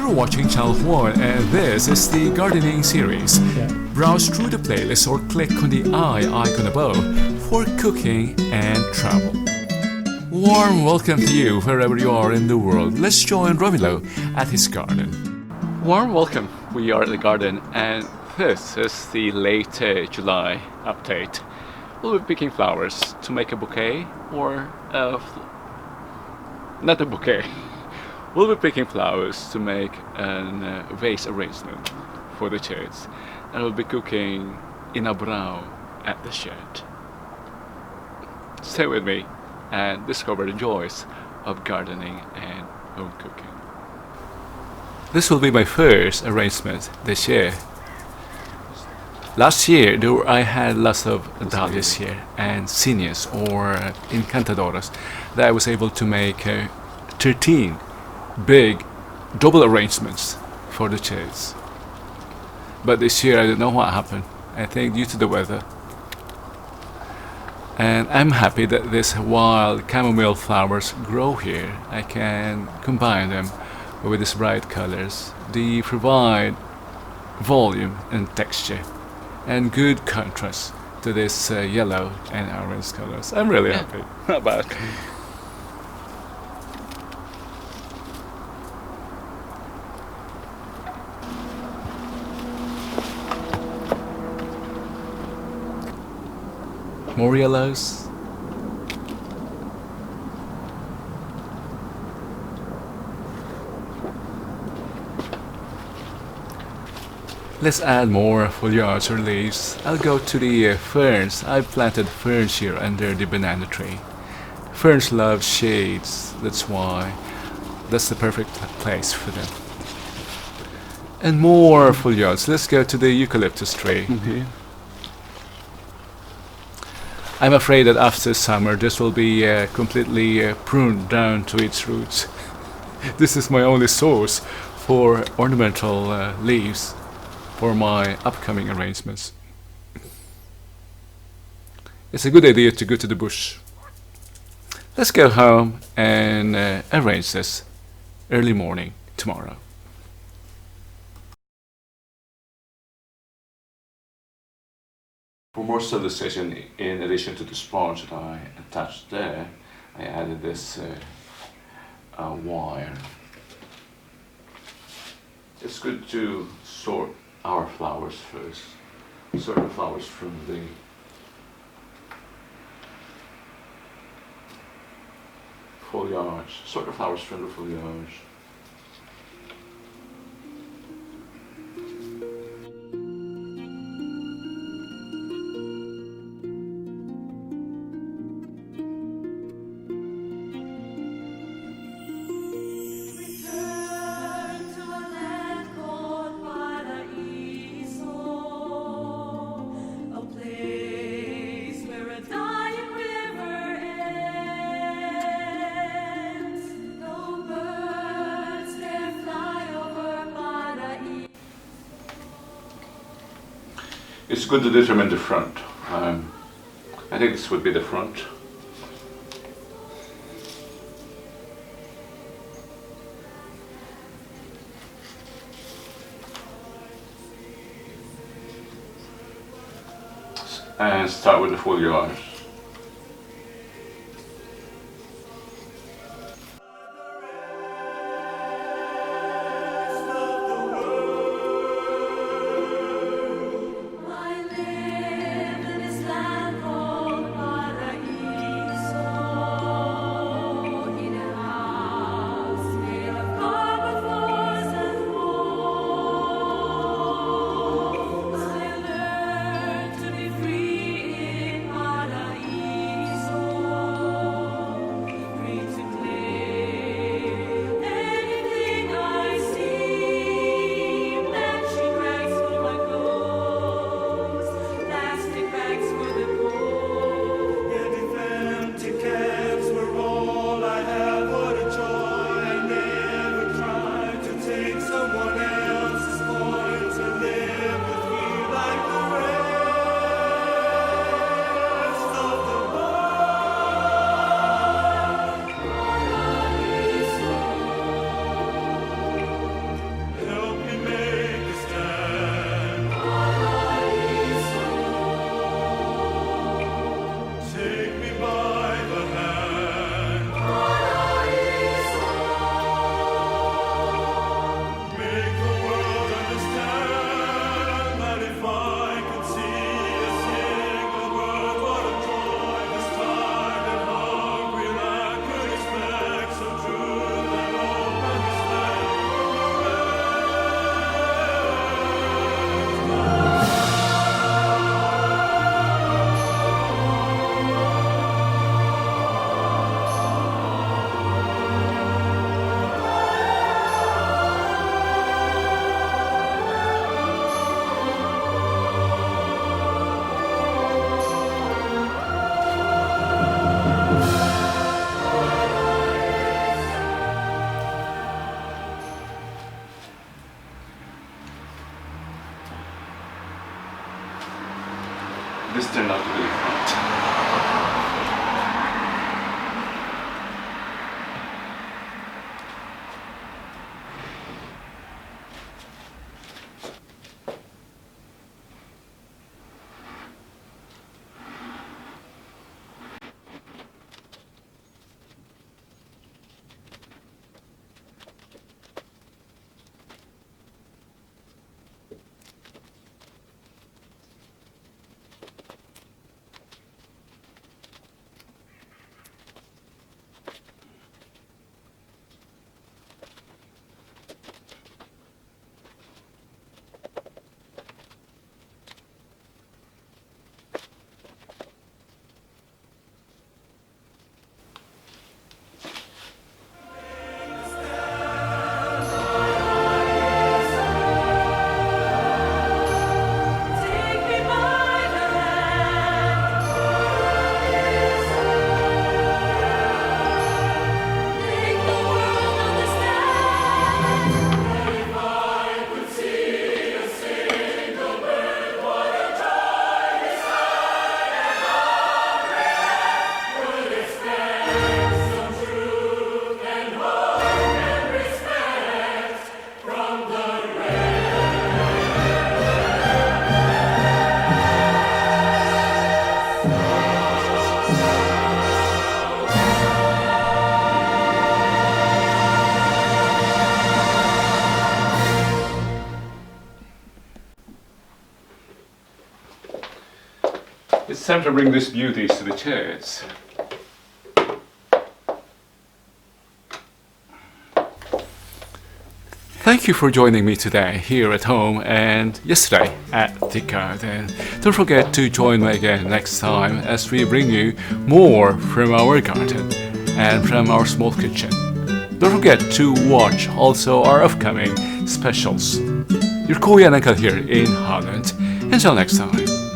You're watching Channel 1 and this is the gardening series. Browse through the playlist or click on the eye icon above for cooking and travel. Warm welcome to you wherever you are in the world. Let's join Romilo at his garden. Warm welcome. We are at the garden and this is the late July update. We'll be picking flowers to make a bouquet or not a bouquet. We'll be picking flowers to make a vase arrangement for the church, and we'll be cooking inabraw at the shed. Stay with me and discover the joys of gardening and home cooking. This will be my first arrangement this year. Last year I had lots of dahlias here and zinnias or encantadoras that I was able to make 13 big double arrangements for the chairs. But this year I don't know what happened. I think due to the weather. And I'm happy that these wild chamomile flowers grow here. I can combine them with these bright colors. They provide volume and texture and good contrast to this yellow and orange colors. I'm really happy. Not bad. More yellows. Let's add more foliage or leaves. I'll go to the ferns. I've planted ferns here under the banana tree. Ferns love shades, that's why that's the perfect place for them. And more foliage. Let's go to the eucalyptus tree. I'm afraid that after summer this will be completely pruned down to its roots. This is my only source for ornamental leaves for my upcoming arrangements. It's a good idea to go to the bush. Let's go home and arrange this early morning tomorrow. For more stabilization, in addition to the sponge that I attached there, I added this wire. It's good to sort our flowers first. Sort the flowers from the foliage. Sort the flowers from the foliage. It's good to determine the front. I think this would be the front. And start with the foliage. This turned out to be fun. It's time to bring these beauties to the church. Thank you for joining me today here at home and yesterday at the garden. Don't forget to join me again next time as we bring you more from our garden and from our small kitchen. Don't forget to watch also our upcoming specials. Your Korean uncle here in Holland. Until next time.